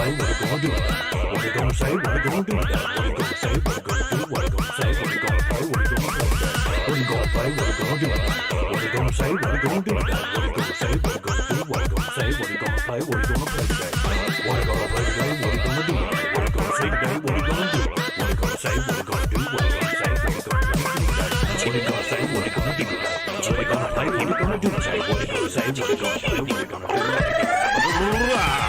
play? What you gonna do? What you gonna say? What you gonna do? What you gonna say? What you gonna do? What you gonna say? What you gonna play? What you gonna play? What you gonna play? What you gonna do? What you gonna say? What you gonna do? What you gonna say? What you gonna do? What you gonna say? What you gonna play? What you gonna play today? What you gonna play today? What you gonna do? What you gonna say today? What you gonna do? What you gonna say? What you gonna do? What you gonna say? What you gonna play today? What you gonna say? What you gonna do? What you gonna play? What you gonna do? Say what you gonna say? What you gonna play? What you gonna do? Cig Neutron spiritual. Cig Neutron spiritual. What you gonna play? What you gonna do? What you gonna say? Cig Neutron spiritual. What you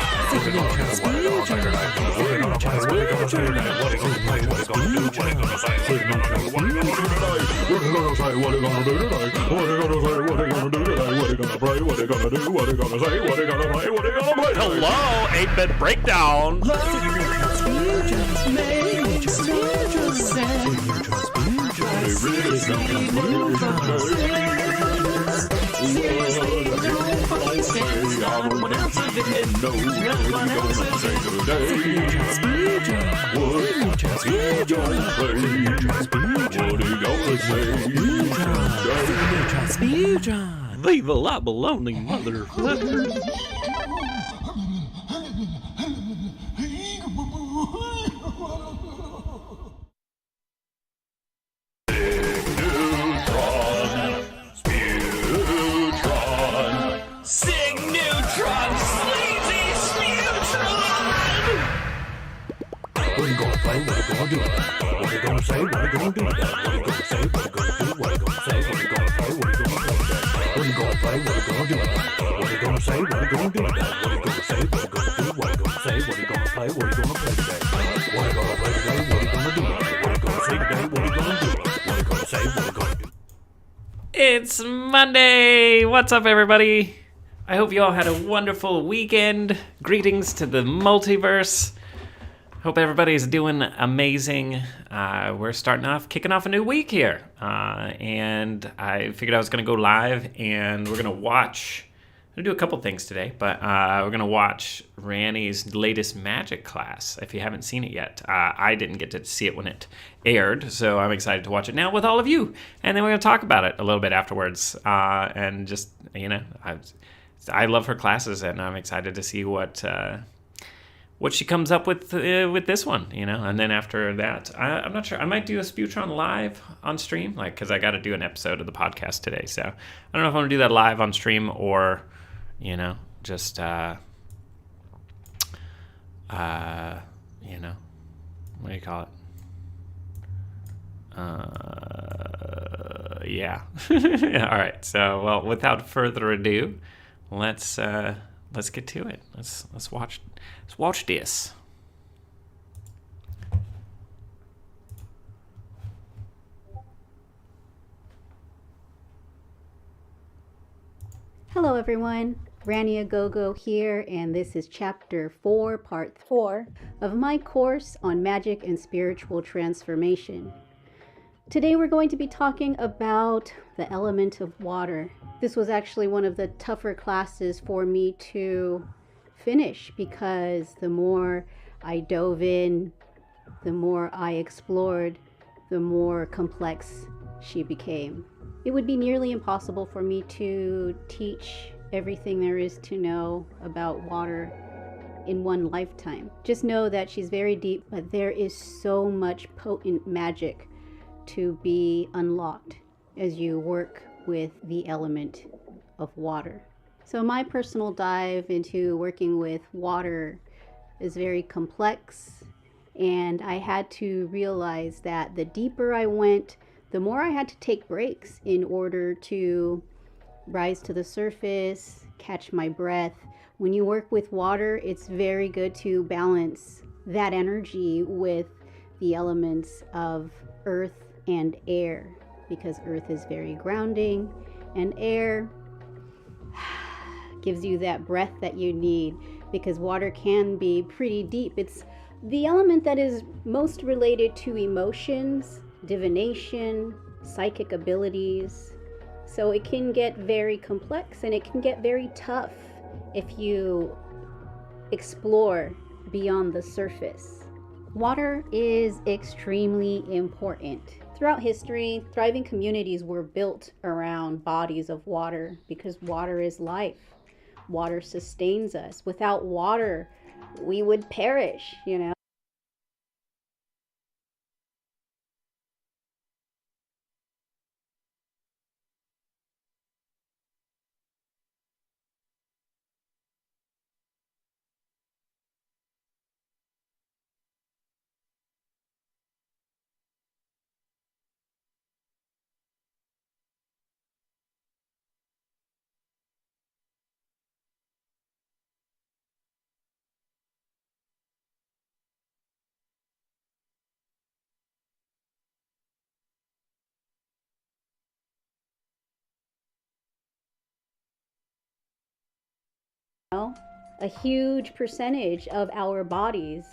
gonna say? What you gonna do today? What you gonna say? What you gonna do today? What you gonna play? What you gonna do? What you gonna say? What you gonna play? What you gonna play? Hello, 8-bit breakdown. Cig Neutron spiritual. Cig Neutron spiritual. Cig Neutron Leave a lot baloney, motherfucker. Cig Neutron, sleazy Neutron! What you gonna play? What you gonna do? What you gonna say? What you gonna do? What you gonna say? What you gonna do? What you gonna say? What you gonna play? What you gonna play? What you gonna play? What you gonna do? What you gonna say? What you gonna do? What you gonna say? What you gonna do? What you gonna say? What you gonna play? What you gonna play today? What you gonna play today? What you gonna do? What you gonna say today? What you gonna do? What you gonna say? What you gonna do? It's Monday! What's up, everybody? I hope you all had a wonderful weekend. Greetings to the multiverse. Hope everybody's doing amazing. We're kicking off a new week here. And I figured I was going to go live and we're going to watch. I'm going to do a couple things today, but we're going to watch Rannie's latest Magick class. If you haven't seen it yet, I didn't get to see it when it aired, so I'm excited to watch it now with all of you. And then we're going to talk about it a little bit afterwards. And just, I love her classes, and I'm excited to see what she comes up with this one, And then after that, I'm not sure. I might do a Sputron live on stream, because I got to do an episode of the podcast today. So I don't know if I'm gonna do that live on stream or, just what do you call it? Yeah. All right. So, well, without further ado, let's get to it. Let's watch this. Hello everyone, Rannie Go here, and this is chapter 4, part 4 of my course on magic and spiritual transformation. Today we're going to be talking about the element of water. This was actually one of the tougher classes for me to finish because the more I dove in, the more I explored, the more complex she became. It would be nearly impossible for me to teach everything there is to know about water in one lifetime. Just know that she's very deep, but there is so much potent magic to be unlocked as you work with the element of water. So my personal dive into working with water is very complex, and I had to realize that the deeper I went, the more I had to take breaks in order to rise to the surface, catch my breath. When you work with water, it's very good to balance that energy with the elements of earth and air, because earth is very grounding and air gives you that breath that you need, because water can be pretty deep. It's the element that is most related to emotions, divination, psychic abilities. So it can get very complex and it can get very tough if you explore beyond the surface. Water is extremely important. Throughout history, thriving communities were built around bodies of water because water is life. Water sustains us. Without water, we would perish, you know? A huge percentage of our bodies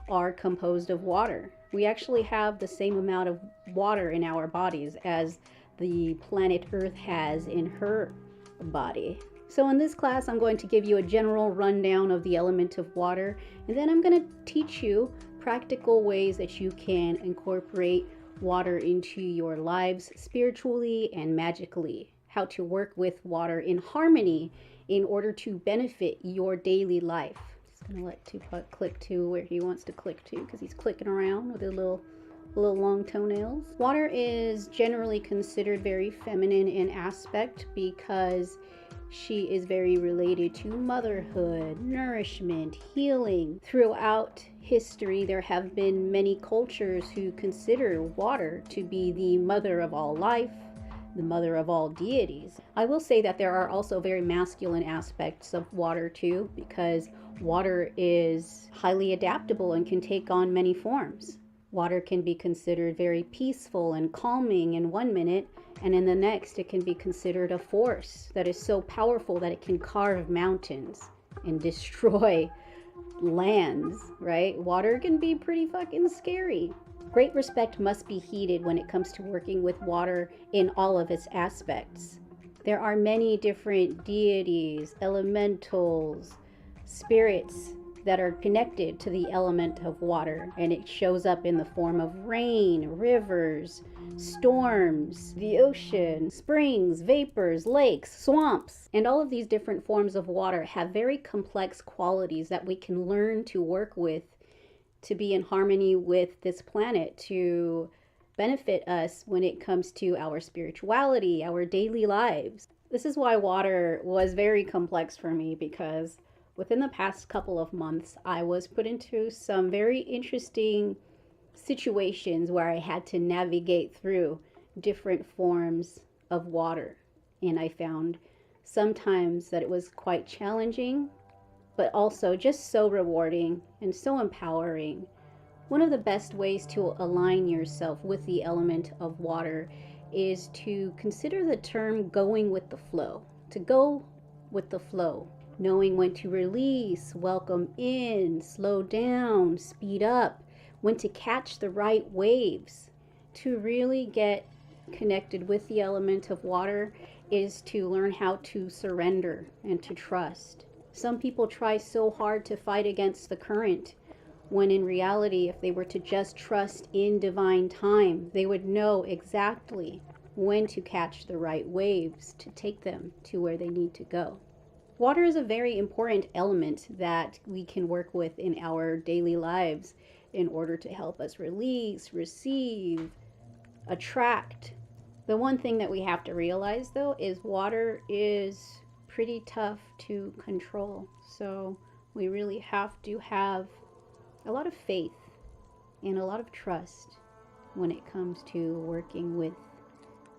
are composed of water. We actually have the same amount of water in our bodies as the planet Earth has in her body. So in this class, I'm going to give you a general rundown of the element of water, and then I'm going to teach you practical ways that you can incorporate water into your lives spiritually and magically. How to work with water in harmony in order to benefit your daily life. Just gonna let Tupac click to where he wants to click to because he's clicking around with his little long toenails. Water is generally considered very feminine in aspect because she is very related to motherhood, nourishment, healing. Throughout history, there have been many cultures who consider water to be the mother of all life, the mother of all deities. I will say that there are also very masculine aspects of water too, because water is highly adaptable and can take on many forms. Water can be considered very peaceful and calming in one minute, and in the next it can be considered a force that is so powerful that it can carve mountains and destroy lands, right? Water can be pretty fucking scary. Great respect must be heeded when it comes to working with water in all of its aspects. There are many different deities, elementals, spirits that are connected to the element of water, and it shows up in the form of rain, rivers, storms, the ocean, springs, vapors, lakes, swamps. And all of these different forms of water have very complex qualities that we can learn to work with to be in harmony with this planet, to benefit us when it comes to our spirituality, our daily lives. This is why water was very complex for me, because within the past couple of months, I was put into some very interesting situations where I had to navigate through different forms of water. And I found sometimes that it was quite challenging, but also just so rewarding and so empowering. One of the best ways to align yourself with the element of water is to consider the term going with the flow. To go with the flow, knowing when to release, welcome in, slow down, speed up, when to catch the right waves. To really get connected with the element of water is to learn how to surrender and to trust. Some people try so hard to fight against the current, when in reality, if they were to just trust in divine time, they would know exactly when to catch the right waves to take them to where they need to go. Water is a very important element that we can work with in our daily lives in order to help us release, receive, attract. The one thing that we have to realize though is water is pretty tough to control. So we really have to have a lot of faith and a lot of trust when it comes to working with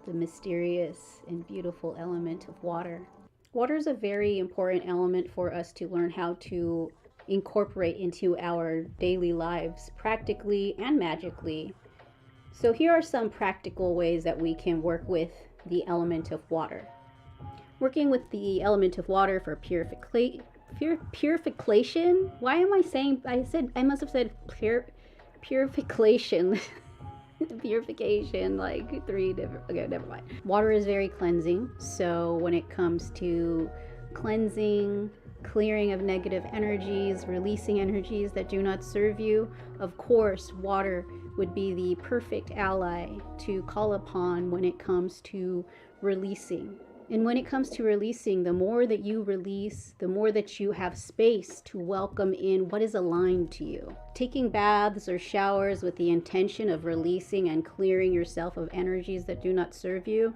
the mysterious and beautiful element of water. Water is a very important element for us to learn how to incorporate into our daily lives, practically and magically. So here are some practical ways that we can work with the element of water. Working with the element of water for purification. Why am I saying, I must have said purification. Purification, like 3 different, okay, never mind. Water is very cleansing, so when it comes to cleansing, clearing of negative energies, releasing energies that do not serve you, of course, water would be the perfect ally to call upon when it comes to releasing And when it comes to releasing, the more that you release, the more that you have space to welcome in what is aligned to you. Taking baths or showers with the intention of releasing and clearing yourself of energies that do not serve you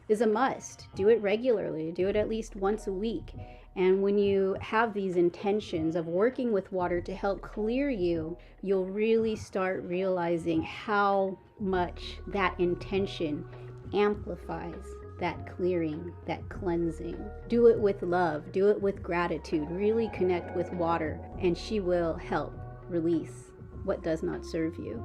is a must. Do it regularly. Do it at least once a week. And when you have these intentions of working with water to help clear you, you'll really start realizing how much that intention amplifies that clearing, that cleansing. Do it with love, do it with gratitude. Really connect with water, and she will help release what does not serve you.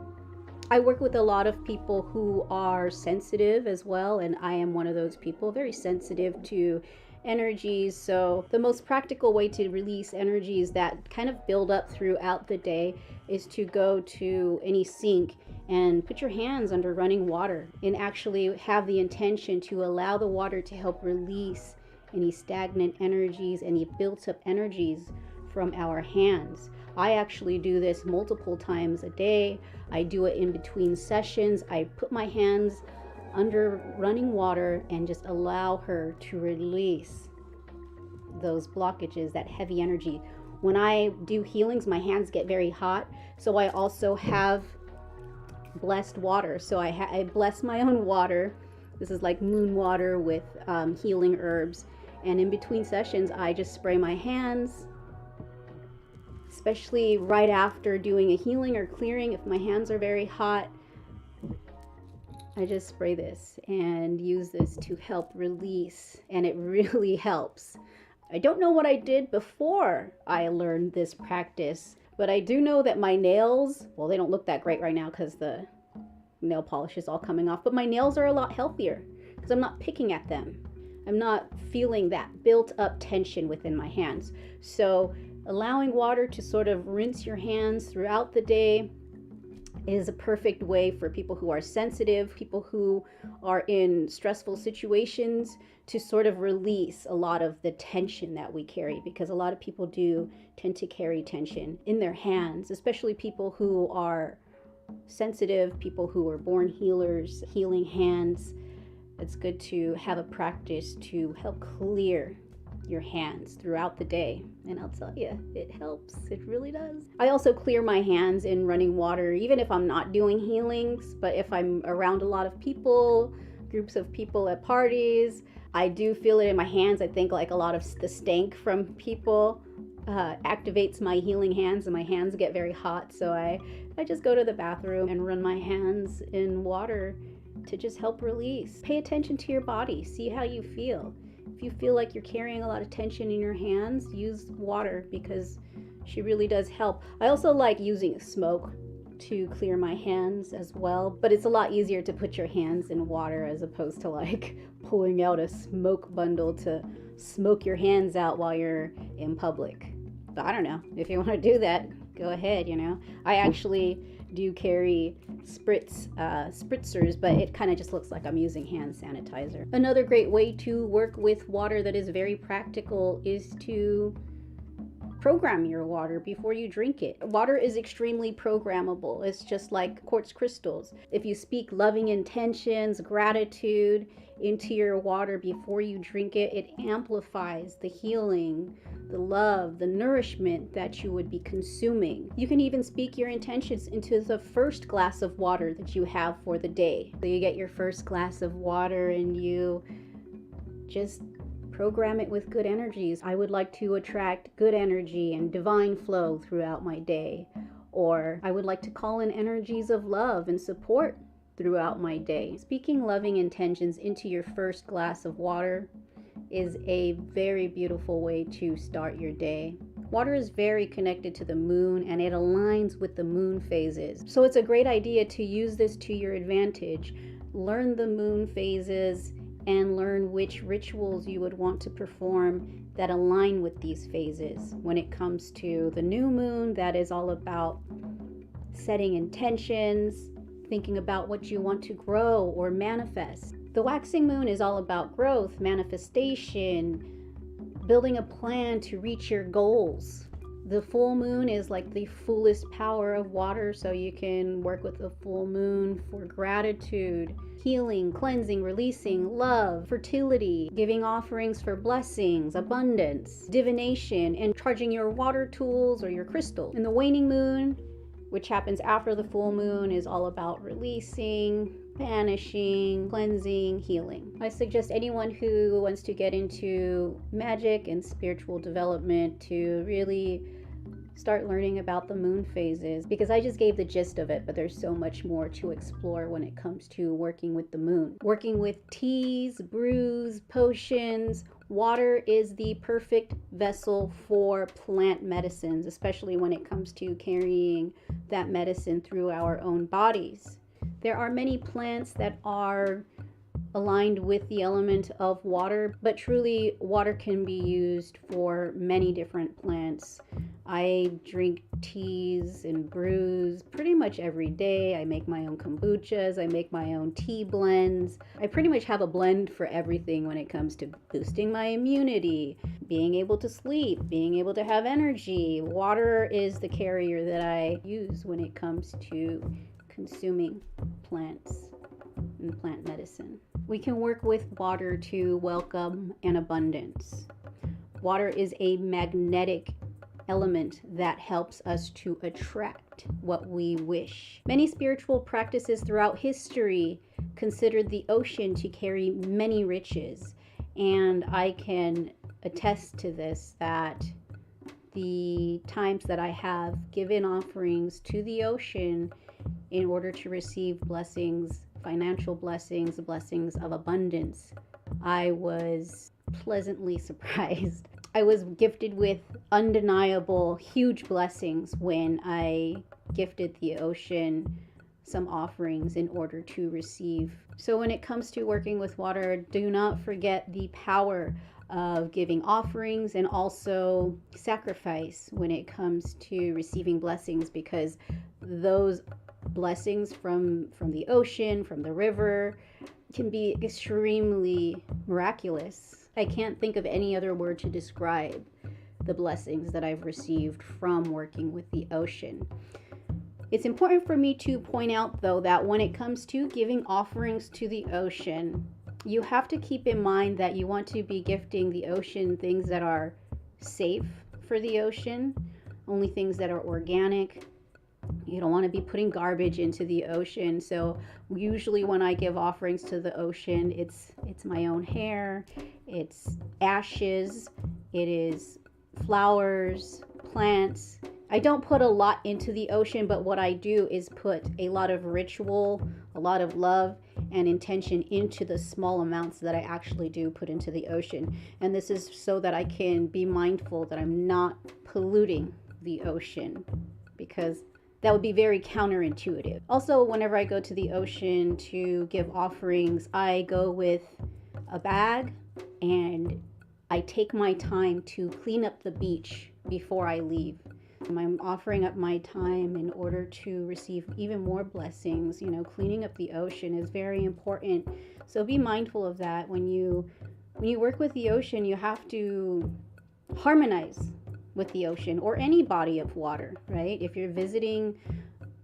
I work with a lot of people who are sensitive as well, and I am one of those people, very sensitive to energies. So the most practical way to release energies that kind of build up throughout the day is to go to any sink and put your hands under running water and actually have the intention to allow the water to help release any stagnant energies, any built up energies from our hands. I actually do this multiple times a day. I do it in between sessions. I put my hands under running water and just allow her to release those blockages, that heavy energy. When I do healings, my hands get very hot, so I also have blessed water. So I bless my own water. This is like moon water with healing herbs, and in between sessions I just spray my hands, especially right after doing a healing or clearing. If my hands are very hot, I just spray this and use this to help release, and it really helps. I don't know what I did before I learned this practice, but I do know that my nails, well, they don't look that great right now because the nail polish is all coming off, but my nails are a lot healthier because I'm not picking at them. I'm not feeling that built up tension within my hands. So allowing water to sort of rinse your hands throughout the day is a perfect way for people who are sensitive, people who are in stressful situations, to sort of release a lot of the tension that we carry, because a lot of people do tend to carry tension in their hands, especially people who are sensitive, people who are born healers, healing hands. It's good to have a practice to help clear your hands throughout the day, and I'll tell you, it helps. It really does. I also clear my hands in running water, even if I'm not doing healings, but if I'm around a lot of people, groups of people at parties, I do feel it in my hands. I think like a lot of the stank from people activates my healing hands, and my hands get very hot, so I just go to the bathroom and run my hands in water to just help release. Pay attention to your body, see how you feel. If you feel like you're carrying a lot of tension in your hands, use water, because she really does help. I also like using smoke to clear my hands as well, but it's a lot easier to put your hands in water as opposed to like pulling out a smoke bundle to smoke your hands out while you're in public. But I don't know, if you want to do that, go ahead, you know. I actually do carry spritzers, but it kind of just looks like I'm using hand sanitizer. Another great way to work with water that is very practical is to program your water before you drink it. Water is extremely programmable. It's just like quartz crystals. If you speak loving intentions, gratitude into your water before you drink it, it amplifies the healing, the love, the nourishment that you would be consuming. You can even speak your intentions into the first glass of water that you have for the day. So you get your first glass of water and you just program it with good energies. I would like to attract good energy and divine flow throughout my day. Or I would like to call in energies of love and support throughout my day. Speaking loving intentions into your first glass of water is a very beautiful way to start your day. Water is very connected to the moon, and it aligns with the moon phases. So it's a great idea to use this to your advantage. Learn the moon phases and learn which rituals you would want to perform that align with these phases. When it comes to the new moon, that is all about setting intentions, thinking about what you want to grow or manifest. The waxing moon is all about growth, manifestation, building a plan to reach your goals. The full moon is like the fullest power of water, so you can work with the full moon for gratitude, healing, cleansing, releasing, love, fertility, giving offerings for blessings, abundance, divination, and charging your water tools or your crystals. And the waning moon, which happens after the full moon, is all about releasing, banishing, cleansing, healing. I suggest anyone who wants to get into magic and spiritual development to really start learning about the moon phases, because I just gave the gist of it, but there's so much more to explore when it comes to working with the moon. Working with teas, brews, potions. Water is the perfect vessel for plant medicines, especially when it comes to carrying that medicine through our own bodies. There are many plants that are aligned with the element of water, but truly water can be used for many different plants. I drink teas and brews pretty much every day. I make my own kombuchas, I make my own tea blends. I pretty much have a blend for everything when it comes to boosting my immunity, being able to sleep, being able to have energy. Water is the carrier that I use when it comes to consuming plants and plant medicine. We can work with water to welcome an abundance. Water is a magnetic element that helps us to attract what we wish. Many spiritual practices throughout history considered the ocean to carry many riches, and I can attest to this, that the times that I have given offerings to the ocean in order to receive blessings, financial blessings, blessings of abundance, I was pleasantly surprised. I was gifted with undeniable, huge blessings when I gifted the ocean some offerings in order to receive. So when it comes to working with water, do not forget the power of giving offerings and also sacrifice when it comes to receiving blessings, because those blessings from the ocean, from the river, can be extremely miraculous. I can't think of any other word to describe the blessings that I've received from working with the ocean. It's important for me to point out, though, that when it comes to giving offerings to the ocean, you have to keep in mind that you want to be gifting the ocean things that are safe for the ocean, only things that are organic. You don't want to be putting garbage into the ocean. So usually when I give offerings to the ocean, it's my own hair, it's ashes, it is flowers, plants. I don't put a lot into the ocean, but what I do is put a lot of ritual, a lot of love and intention into the small amounts that I actually do put into the ocean. And this is so that I can be mindful that I'm not polluting the ocean, because that would be very counterintuitive. Also, whenever I go to the ocean to give offerings, I go with a bag and I take my time to clean up the beach before I leave. I'm offering up my time in order to receive even more blessings. You know, cleaning up the ocean is very important. So be mindful of that. When you work with the ocean, you have to harmonize with the ocean or any body of water, right? If you're visiting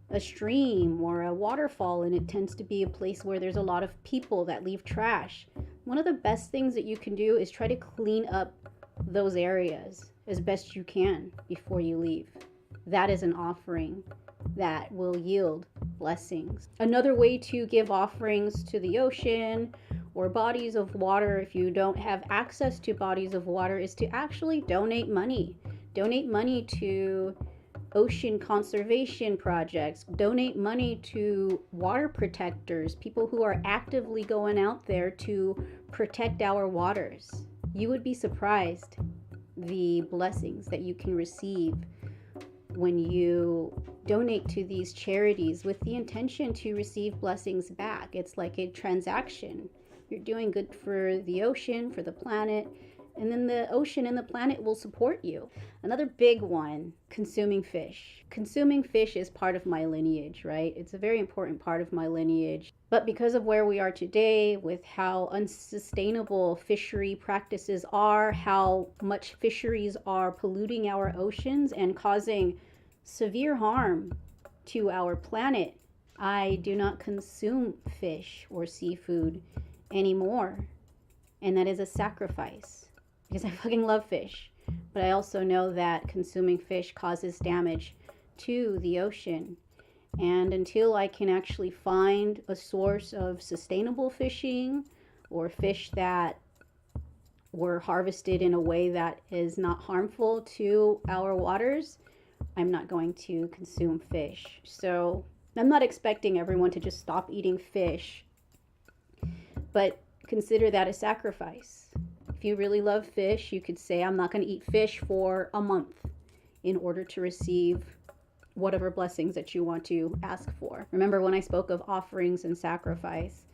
a stream or a waterfall and it tends to be a place where there's a lot of people that leave trash, one of the best things that you can do is try to clean up those areas as best you can before you leave. That is an offering that will yield blessings. Another way to give offerings to the ocean or bodies of water, if you don't have access to bodies of water, is to actually donate money. Donate money to ocean conservation projects. Donate money to water protectors, people who are actively going out there to protect our waters. You would be surprised the blessings that you can receive when you donate to these charities with the intention to receive blessings back. It's like a transaction. You're doing good for the ocean, for the planet, and then the ocean and the planet will support you. Another big one, consuming fish. Consuming fish is part of my lineage, right? It's a very important part of my lineage. But because of where we are today, with how unsustainable fishery practices are, how much fisheries are polluting our oceans and causing severe harm to our planet, I do not consume fish or seafood anymore. And that is a sacrifice because I fucking love fish. But I also know that consuming fish causes damage to the ocean. And until I can actually find a source of sustainable fishing or fish that were harvested in a way that is not harmful to our waters, I'm not going to consume fish. So I'm not expecting everyone to just stop eating fish, but consider that a sacrifice. If you really love fish, you could say, I'm not going to eat fish for a month in order to receive whatever blessings that you want to ask for. Remember when I spoke of offerings and sacrifice,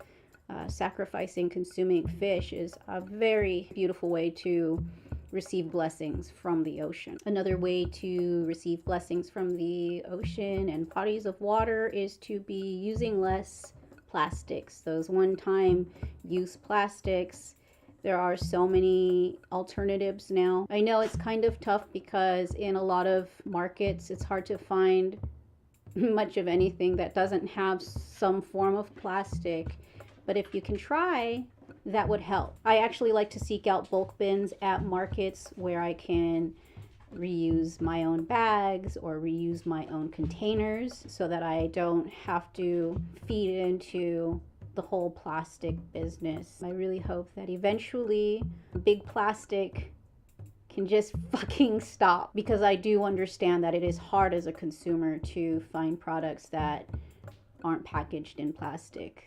sacrificing consuming fish is a very beautiful way to receive blessings from the ocean. Another way to receive blessings from the ocean and bodies of water is to be using less plastics, those one-time use plastics. There are so many alternatives now. I know it's kind of tough because in a lot of markets it's hard to find much of anything that doesn't have some form of plastic, but if you can try, that would help. I actually like to seek out bulk bins at markets where I can reuse my own bags or reuse my own containers so that I don't have to feed into the whole plastic business. I really hope that eventually big plastic can just fucking stop, because I do understand that it is hard as a consumer to find products that aren't packaged in plastic.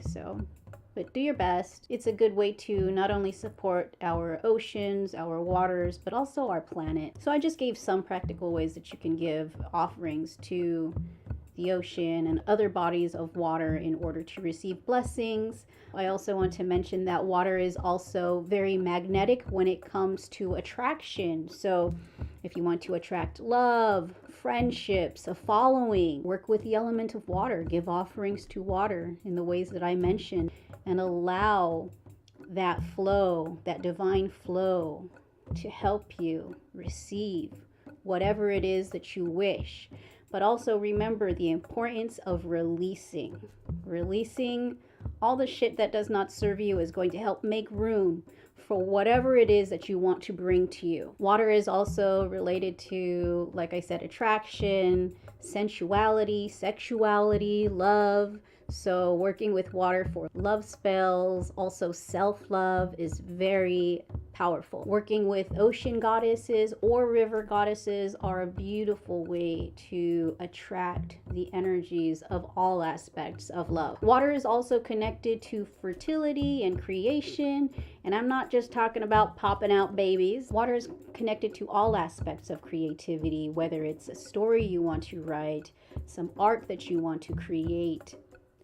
But do your best. It's a good way to not only support our oceans, our waters, but also our planet. So I just gave some practical ways that you can give offerings to the ocean and other bodies of water in order to receive blessings. I also want to mention that water is also very magnetic when it comes to attraction. So if you want to attract love, friendships, a following, work with the element of water, give offerings to water in the ways that I mentioned, and allow that flow, that divine flow, to help you receive whatever it is that you wish. But also remember the importance of releasing. Releasing all the shit that does not serve you is going to help make room for whatever it is that you want to bring to you. Water is also related to, like I said, attraction, sensuality, sexuality, love. So working with water for love spells, also self-love, is very powerful. Working with ocean goddesses or river goddesses are a beautiful way to attract the energies of all aspects of love. Water is also connected to fertility and creation, and I'm not just talking about popping out babies. Water is connected to all aspects of creativity, whether it's a story you want to write, some art that you want to create,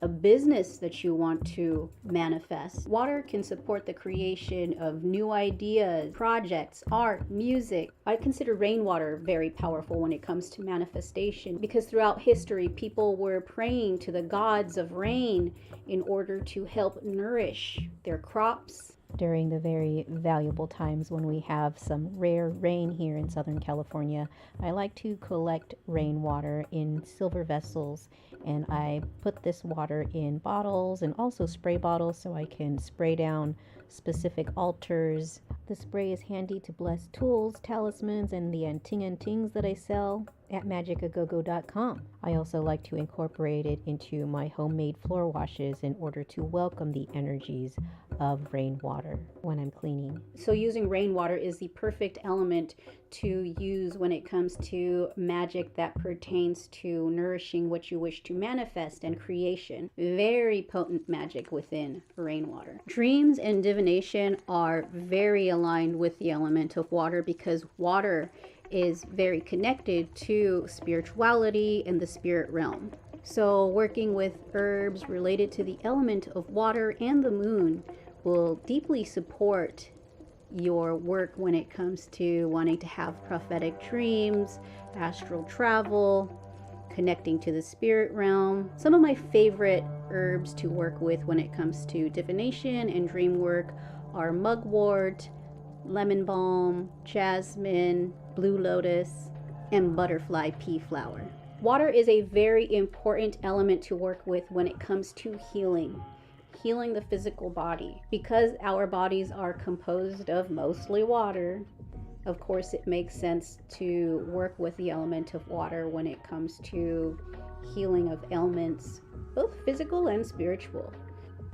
a business that you want to manifest. Water can support the creation of new ideas, projects, art, music. I consider rainwater very powerful when it comes to manifestation, because throughout history, people were praying to the gods of rain in order to help nourish their crops. During the very valuable times when we have some rare rain here in Southern California, I like to collect rainwater in silver vessels, and I put this water in bottles and also spray bottles so I can spray down specific altars. The spray is handy to bless tools, talismans, and the anting that I sell at magicagogo.com. I also like to incorporate it into my homemade floor washes in order to welcome the energies of rainwater when I'm cleaning. So using rainwater is the perfect element to use when it comes to magic that pertains to nourishing what you wish to manifest and creation. Very potent magic within rainwater. Dreams and divination are very aligned with the element of water because water is very connected to spirituality and the spirit realm. So working with herbs related to the element of water and the moon will deeply support your work when it comes to wanting to have prophetic dreams, astral travel, connecting to the spirit realm. Some of my favorite herbs to work with when it comes to divination and dream work are mugwort, lemon balm, jasmine, blue lotus, and butterfly pea flower. Water is a very important element to work with when it comes to healing the physical body. Because our bodies are composed of mostly water, of course it makes sense to work with the element of water when it comes to healing of ailments, both physical and spiritual.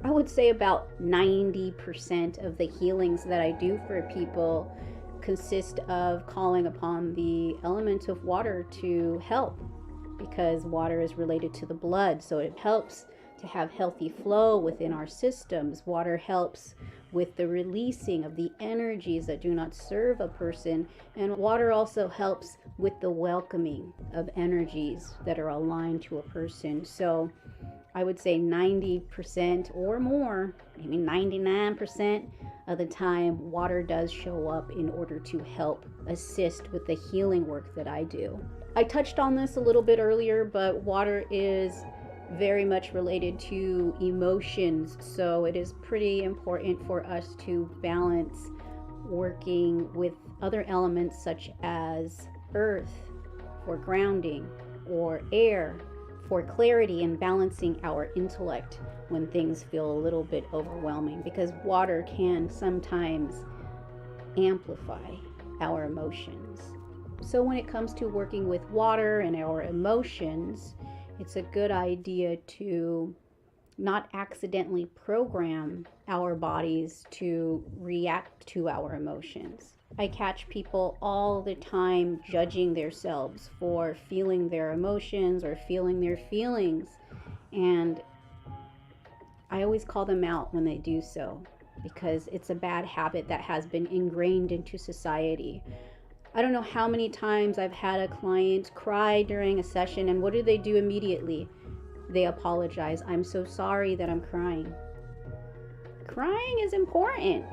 I would say about 90% of the healings that I do for people consist of calling upon the element of water to help, because water is related to the blood, so it helps to have healthy flow within our systems. Water helps with the releasing of the energies that do not serve a person, and water also helps with the welcoming of energies that are aligned to a person. So I would say 90% or more, maybe 99% of the time, water does show up in order to help assist with the healing work that I do. I touched on this a little bit earlier, but water is very much related to emotions, so it is pretty important for us to balance working with other elements such as earth for grounding, or air for clarity and balancing our intellect when things feel a little bit overwhelming, because water can sometimes amplify our emotions. So when it comes to working with water and our emotions, it's a good idea to not accidentally program our bodies to react to our emotions. I catch people all the time judging themselves for feeling their emotions or feeling their feelings, and I always call them out when they do so, because it's a bad habit that has been ingrained into society. I don't know how many times I've had a client cry during a session, and what do they do immediately? They apologize. I'm so sorry that I'm crying. Crying is important.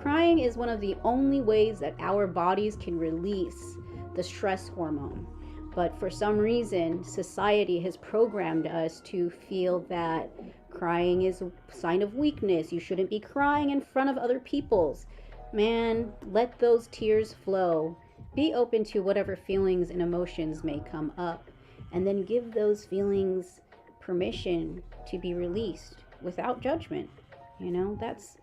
Crying is one of the only ways that our bodies can release the stress hormone. But for some reason, society has programmed us to feel that crying is a sign of weakness. You shouldn't be crying in front of other people's. Man, let those tears flow. Be open to whatever feelings and emotions may come up, and then give those feelings permission to be released without judgment. You know, that's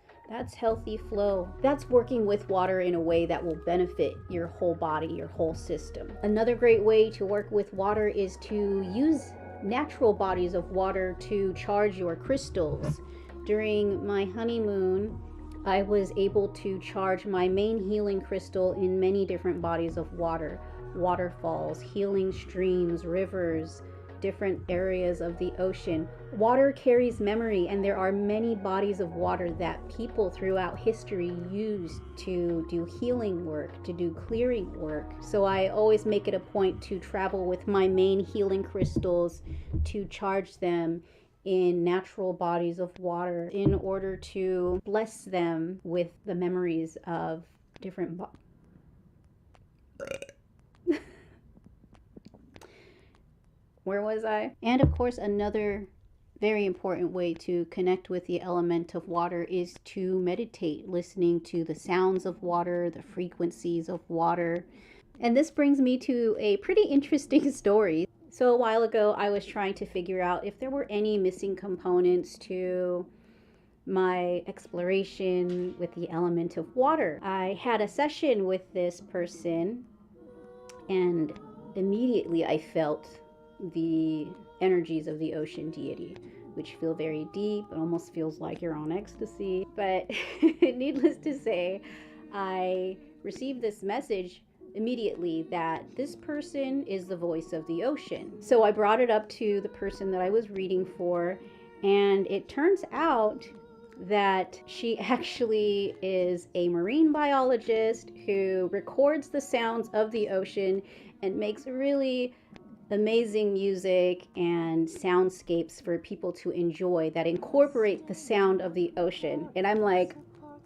healthy flow. That's working with water in a way that will benefit your whole body, your whole system. Another great way to work with water is to use natural bodies of water to charge your crystals. During my honeymoon, I was able to charge my main healing crystal in many different bodies of water. Waterfalls, healing streams, rivers, different areas of the ocean. Water carries memory, and there are many bodies of water that people throughout history used to do healing work, to do clearing work. So I always make it a point to travel with my main healing crystals to charge them in natural bodies of water in order to bless them with the memories of different Where was I? And of course, another very important way to connect with the element of water is to meditate, listening to the sounds of water, the frequencies of water. And this brings me to a pretty interesting story. So a while ago, I was trying to figure out if there were any missing components to my exploration with the element of water. I had a session with this person, and immediately I felt the energies of the ocean deity, which feel very deep. It almost feels like you're on ecstasy. But needless to say, I received this message immediately that this person is the voice of the ocean. So I brought it up to the person that I was reading for, and it turns out that she actually is a marine biologist who records the sounds of the ocean and makes really amazing music and soundscapes for people to enjoy that incorporate the sound of the ocean. And I'm like,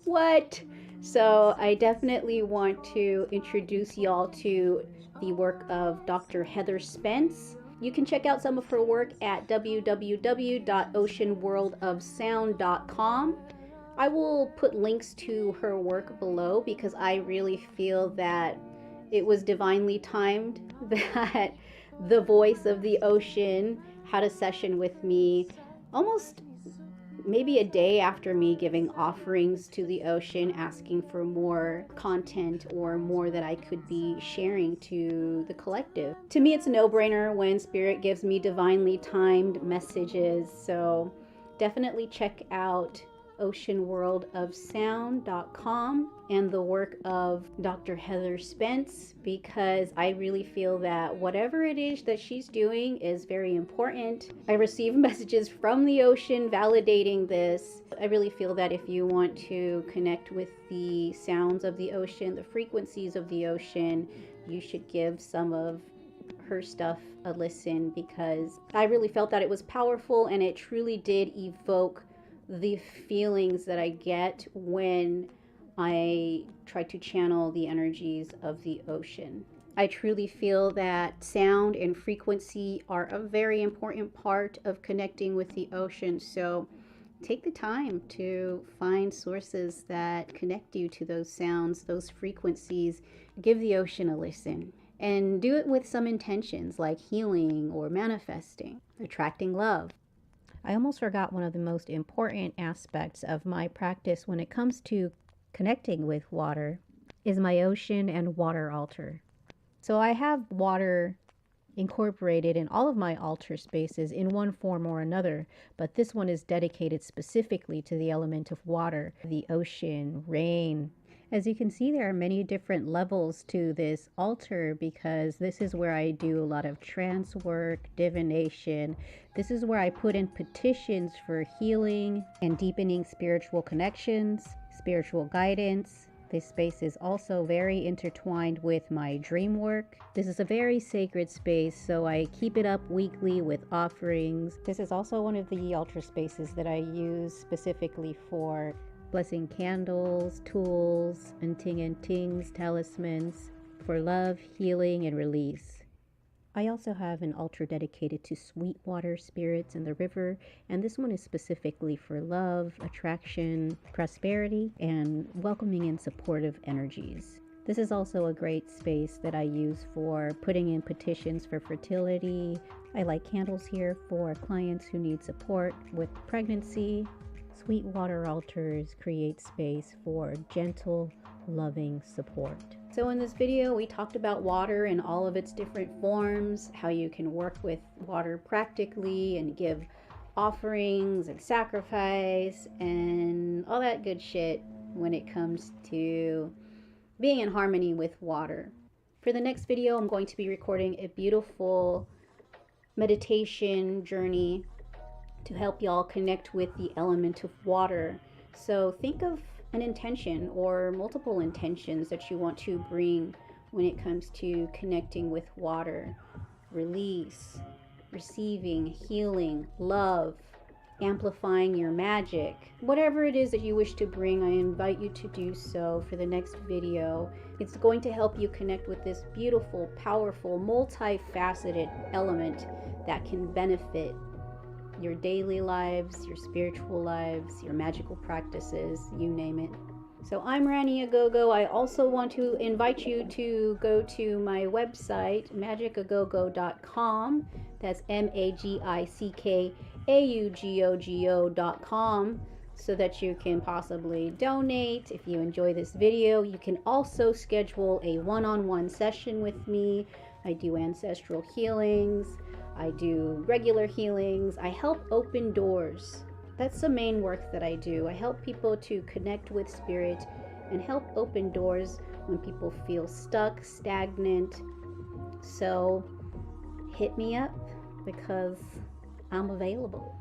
what? So I definitely want to introduce y'all to the work of Dr. Heather Spence. You can check out some of her work at www.oceanworldofsound.com. I will put links to her work below because I really feel that it was divinely timed that the voice of the ocean had a session with me almost maybe a day after me giving offerings to the ocean, asking for more content or more that I could be sharing to the collective. To me, it's a no-brainer when Spirit gives me divinely timed messages. So definitely check out oceanworldofsound.com and the work of Dr. Heather Spence, because I really feel that whatever it is that she's doing is very important. I receive messages from the ocean validating this. I really feel that if you want to connect with the sounds of the ocean, the frequencies of the ocean, you should give some of her stuff a listen, because I really felt that it was powerful and it truly did evoke the feelings that I get when I try to channel the energies of the ocean. I truly feel that sound and frequency are a very important part of connecting with the ocean. So take the time to find sources that connect you to those sounds, those frequencies. Give the ocean a listen. And do it with some intentions like healing or manifesting, attracting love. I almost forgot one of the most important aspects of my practice when it comes to connecting with water is my ocean and water altar. So I have water incorporated in all of my altar spaces in one form or another, but this one is dedicated specifically to the element of water, the ocean, rain. As you can see, there are many different levels to this altar because this is where I do a lot of trance work, divination. This is where I put in petitions for healing and deepening spiritual connections, spiritual guidance. This space is also very intertwined with my dream work. This is a very sacred space, so I keep it up weekly with offerings. This is also one of the altar spaces that I use specifically for blessing candles, tools, and tings, talismans for love, healing, and release. I also have an altar dedicated to sweetwater spirits in the river, and this one is specifically for love, attraction, prosperity, and welcoming and supportive energies. This is also a great space that I use for putting in petitions for fertility. I light candles here for clients who need support with pregnancy. Sweetwater altars create space for gentle, loving support. So in this video, we talked about water in all of its different forms, how you can work with water practically and give offerings and sacrifice and all that good shit when it comes to being in harmony with water. For the next video, I'm going to be recording a beautiful meditation journey to help y'all connect with the element of water. So think of an intention or multiple intentions that you want to bring when it comes to connecting with water. Release, receiving, healing, love, amplifying your magic. Whatever it is that you wish to bring, I invite you to do so for the next video. It's going to help you connect with this beautiful, powerful, multifaceted element that can benefit your daily lives, your spiritual lives, your magical practices, you name it. So I'm Rannie Agogo. I also want to invite you to go to my website, magicagogo.com. That's MAGICKAUGOGO.com, so that you can possibly donate. If you enjoy this video, you can also schedule a one-on-one session with me. I do ancestral healings. I do regular healings. I help open doors. That's the main work that I do. I help people to connect with spirit and help open doors when people feel stuck, stagnant. So hit me up because I'm available.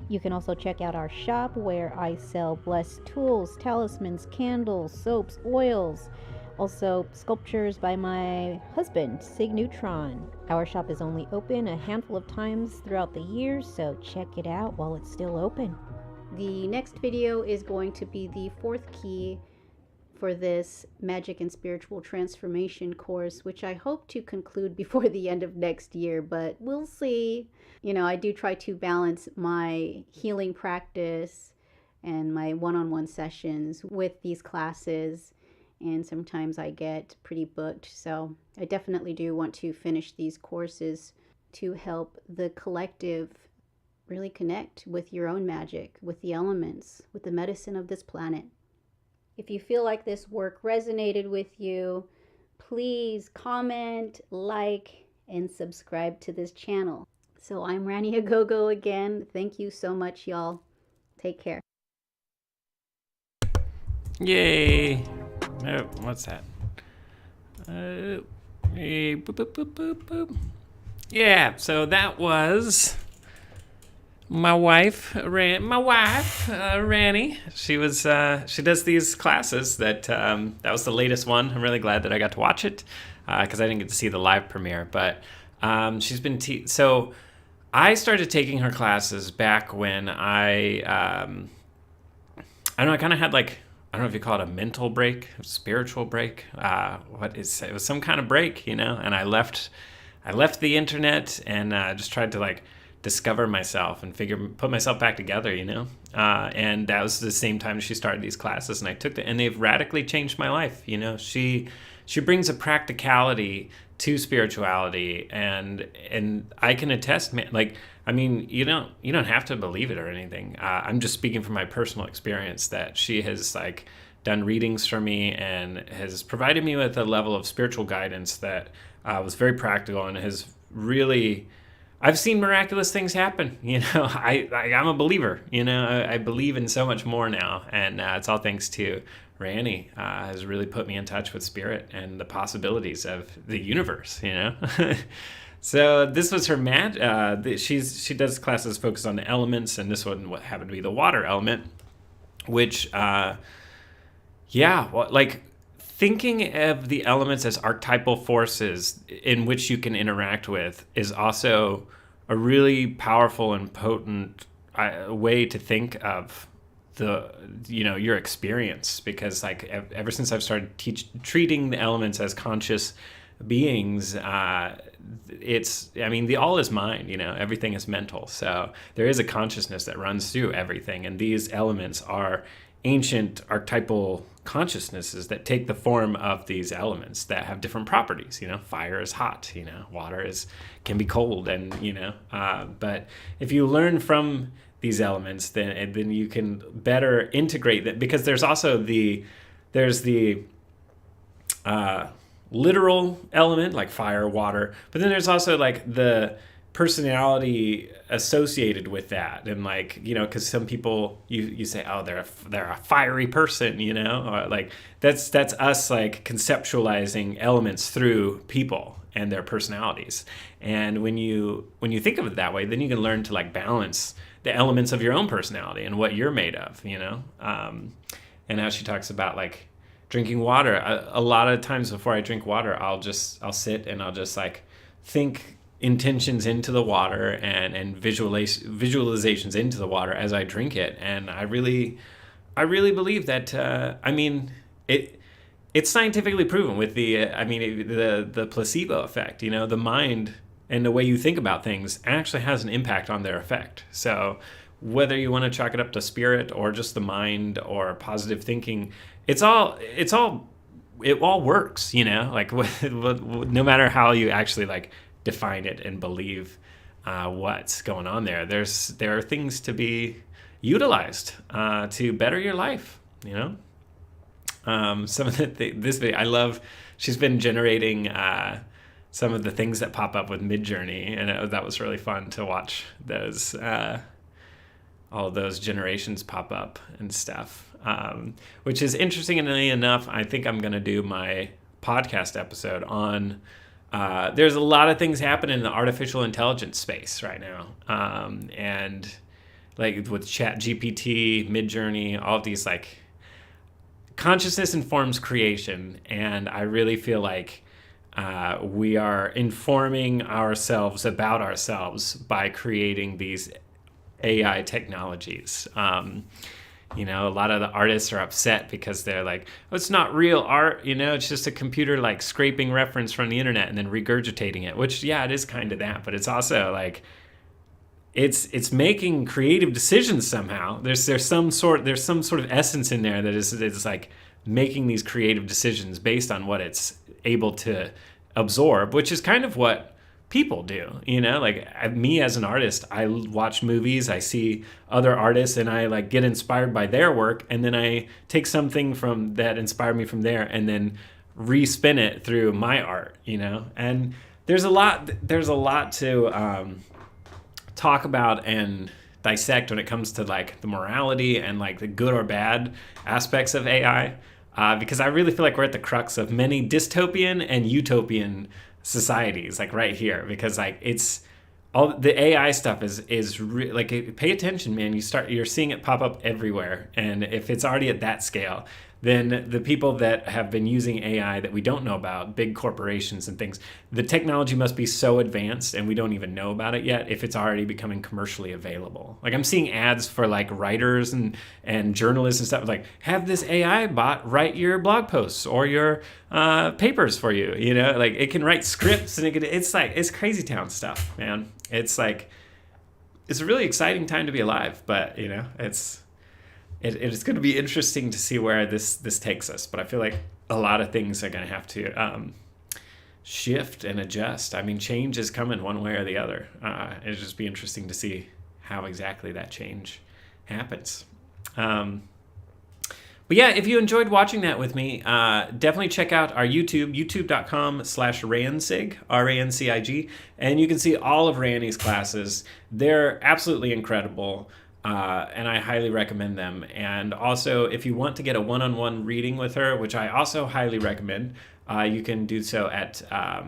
You can also check out our shop where I sell blessed tools, talismans, candles, soaps, oils, also sculptures by my husband, Cig Neutron. Our shop is only open a handful of times throughout the year, so check it out while it's still open. The next video is going to be the fourth key for this Magic and Spiritual Transformation course, which I hope to conclude before the end of next year, but we'll see. I do try to balance my healing practice and my one-on-one sessions with these classes, and sometimes I get pretty booked. So I definitely do want to finish these courses to help the collective really connect with your own magic, with the elements, with the medicine of this planet. If you feel like this work resonated with you, please comment, like, and subscribe to this channel. So I'm Rannie Agogo again. Thank you so much, y'all. Take care. Yay! Oh, what's that? Boop, boop, boop, boop, boop. Yeah, so that was my wife, Rannie. She does these classes that was the latest one. I'm really glad that I got to watch it because I didn't get to see the live premiere. But she's been so I started taking her classes back when I don't know. I kind of had like, I don't know if you call it a mental break, a spiritual break. It was some kind of break, and I left the internet and just tried to like discover myself and put myself back together, and that was the same time she started these classes, and I took them, and they've radically changed my life. She brings a practicality to spirituality, and I can attest, man, like, I mean, you don't have to believe it or anything. I'm just speaking from my personal experience that she has like done readings for me and has provided me with a level of spiritual guidance that was very practical and has really, I've seen miraculous things happen. I'm a believer. I believe in so much more now, and it's all thanks to Rannie. Has really put me in touch with spirit and the possibilities of the universe. So this was her she does classes focused on the elements, and this one happened to be the water element, which thinking of the elements as archetypal forces in which you can interact with is also a really powerful and potent way to think of your experience, because like ever since I've started treating the elements as conscious beings, the all is mind, everything is mental. So there is a consciousness that runs through everything, and these elements are ancient archetypal consciousnesses that take the form of these elements that have different properties. Fire is hot, water can be cold, and but if you learn from these elements, then you can better integrate that, because there's also the literal element like fire, water, but then there's also like the personality associated with that, and like because some people you say, oh, they're a fiery person, or like that's us like conceptualizing elements through people and their personalities. And when you think of it that way, then you can learn to like balance the elements of your own personality and what you're made of. And now she talks about like drinking water. A lot of times before I drink water, I'll sit and I'll just like think intentions into the water and visualizations into the water as I drink it. And I really believe that, it's scientifically proven with the placebo effect, the mind and the way you think about things actually has an impact on their effect. So whether you want to chalk it up to spirit or just the mind or positive thinking, it all works, like no matter how you actually like define it and believe what's going on there. There are things to be utilized to better your life. Some of this video I love. She's been generating some of the things that pop up with Midjourney, and that was really fun to watch those all of those generations pop up and stuff. Which is interestingly enough, I think I'm going to do my podcast episode on. There's a lot of things happening in the artificial intelligence space right now, and like with Chat GPT, Midjourney, all of these like consciousness informs creation, and I really feel like we are informing ourselves about ourselves by creating these AI technologies. You know, a lot of the artists are upset because they're like, oh, it's not real art, you know, it's just a computer like scraping reference from the internet and then regurgitating it, which, yeah, it is kind of that, but it's also like, it's making creative decisions somehow. There's some sort of essence in there that is like making these creative decisions based on what it's able to absorb, which is kind of what people do, you know, like me as an artist, I watch movies, I see other artists, and I like get inspired by their work, and then I take something from that inspired me from there and then respin it through my art, you know. And there's a lot to talk about and dissect when it comes to like the morality and like the good or bad aspects of AI, because I really feel like we're at the crux of many dystopian and utopian societies, like right here, because like it's all the AI stuff is like, pay attention, man. You're seeing it pop up everywhere, and if it's already at that scale, then the people that have been using AI that we don't know about, big corporations and things, the technology must be so advanced and we don't even know about it yet if it's already becoming commercially available. Like I'm seeing ads for like writers and journalists and stuff, like have this AI bot write your blog posts or your papers for you, you know, like it can write scripts and it's crazy town stuff, man. It's like, it's a really exciting time to be alive, but you know, it's going to be interesting to see where this takes us. But I feel like a lot of things are going to have to shift and adjust. I mean, change is coming one way or the other. It'll just be interesting to see how exactly that change happens. But yeah, if you enjoyed watching that with me, definitely check out our YouTube, youtube.com/Rancig, RANCIG, and you can see all of Rannie's classes. They're absolutely incredible. And I highly recommend them. And also, if you want to get a one-on-one reading with her, which I also highly recommend, you can do so at, I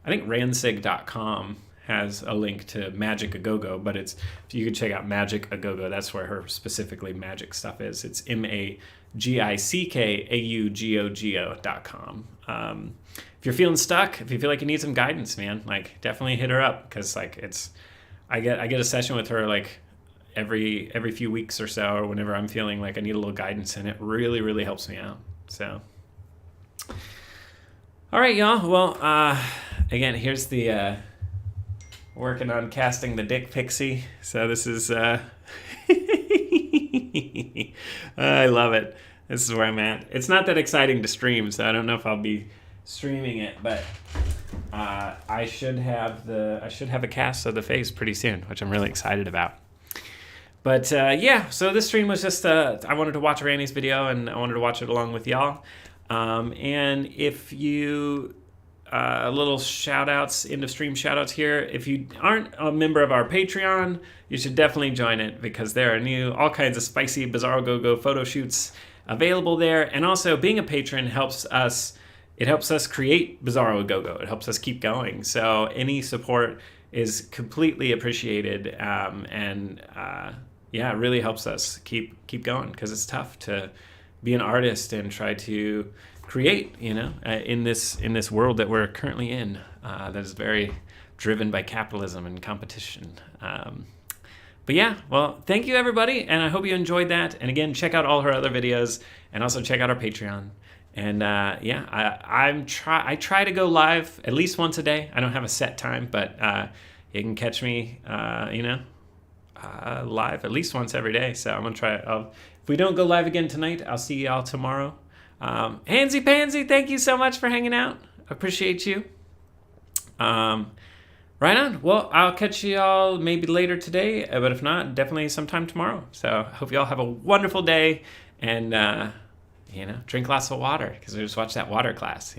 think rancig.com has a link to Magick a Go-Go, but you can check out Magick a Go-Go. That's where her specifically magic stuff is. It's MAGICKAUGOGO.com. If you're feeling stuck, if you feel like you need some guidance, man, like definitely hit her up, because like I get a session with her like every few weeks or so, or whenever I'm feeling like I need a little guidance, and it really, really helps me out. So, all right, y'all. Well, again, here's the working on casting the dick Pixie. So this is I love it. This is where I'm at. It's not that exciting to stream, so I don't know if I'll be streaming it, but I should have a cast of the face pretty soon, which I'm really excited about. But yeah, so this stream was just, I wanted to watch Rannie's video, and I wanted to watch it along with y'all. And if you, little shout outs, end of stream shout outs here. If you aren't a member of our Patreon, you should definitely join it, because there are all kinds of spicy Bizarro Go-Go photo shoots available there. And also, being a patron helps us create Bizarro Go-Go. It helps us keep going. So any support is completely appreciated, yeah, it really helps us keep going, because it's tough to be an artist and try to create, you know, in this world that we're currently in, that is very driven by capitalism and competition. But yeah, well, thank you everybody, and I hope you enjoyed that. And again, check out all her other videos, and also check out our Patreon. And yeah, I try to go live at least once a day. I don't have a set time, but you can catch me, live at least once every day. So I'm gonna try. If we don't go live again tonight, I'll see y'all tomorrow. Hansy Pansy, thank you so much for hanging out. Appreciate you. Right on. Well, I'll catch y'all maybe later today, but if not, definitely sometime tomorrow. So I hope y'all have a wonderful day, and drink lots of water, because we just watched that water class.